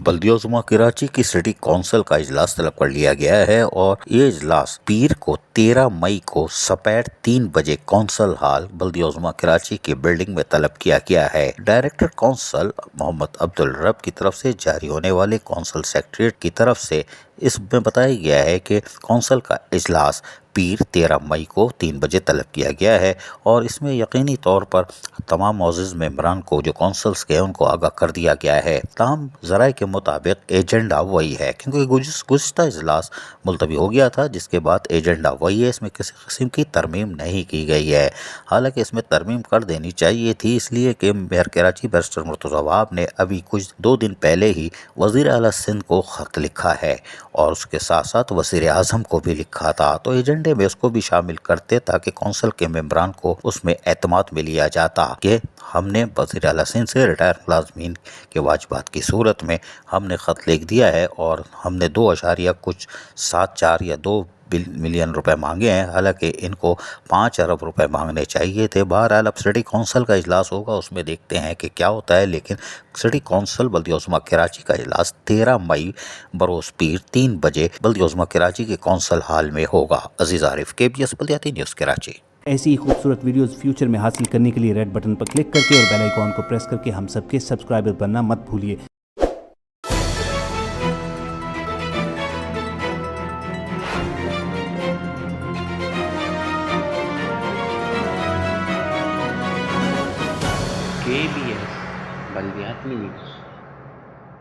बल्दियोजुमा कराची की city council का इजलास तलब कर लिया गया है और ये इजलास पीर को 13 मई को सपैर 3 बजे काउंसिल हॉल बल्दियोजुमा कराची की बिल्डिंग में तलब किया गया है। डायरेक्टर काउंसिल मोहम्मद अब्दुल रब की तरफ से जारी होने वाले काउंसिल सेक्रेटरीट की तरफ से इसमें बताया गया है कि काउंसिल का इजलास पीर 13 मई को 3 बजे तलब किया गया है और इसमें यकीनी तौर पर तमाम मोअज़्ज़िज़ मेंबरान को जो काउंसिल्स के उनको आगाह कर दिया गया है। ताहम ज़राए के मुताबिक एजेंडा वही है, क्योंकि गुज़िश्ता इजलास मुलतवी हो गया था, जिसके बाद एजेंडा वही है। इसमें किसी किस्म की तरमीम नहीं की गई है। हालांकि इसमें तरमीम कर देनी चाहिए थी, इसलिए कि मेयर कराची बैरिस्टर मुर्तज़ा वहाब ने अभी कुछ 2 दिन पहले ही वज़ीर आला सिंध को ख़त लिखा है और उसके साथ साथ वज़ीर आज़म को भी लिखा था, तो एजेंडे में उसको भी शामिल करते ताकि काउंसिल के मेंबरान को उसमें एतमाद में लिया जाता कि हमने वज़ीर आला सिंध से रिटायर मुलाज़मीन के वाजिबात की सूरत में हमने ख़त लिख दिया है और हमने 2.74 या 2 मिलियन रुपए मांगे हैं। हालांकि इनको 5 अरब रुपए मांगने चाहिए थे। बहरहाल अब सिटी काउंसिल का इजलास होगा, उसमें देखते हैं कि क्या होता है। लेकिन सिटी काउंसिल बल्दियोजुमा कराची का इजलास 13 मई बरोज़ पीर 3 बजे बल्दियोजुमा कराची के काउंसिल हॉल में होगा। अजीज़ आरिफ, KBS बल्दियाती न्यूज़ कराची। ऐसी ही खूबसूरत वीडियोस फ्यूचर में हासिल करने के लिए रेड बटन पर क्लिक करके और बेल आइकॉन को प्रेस करके हम सबके सब्सक्राइबर बनना मत भूलिए। KBS बल्दियाती न्यूज़।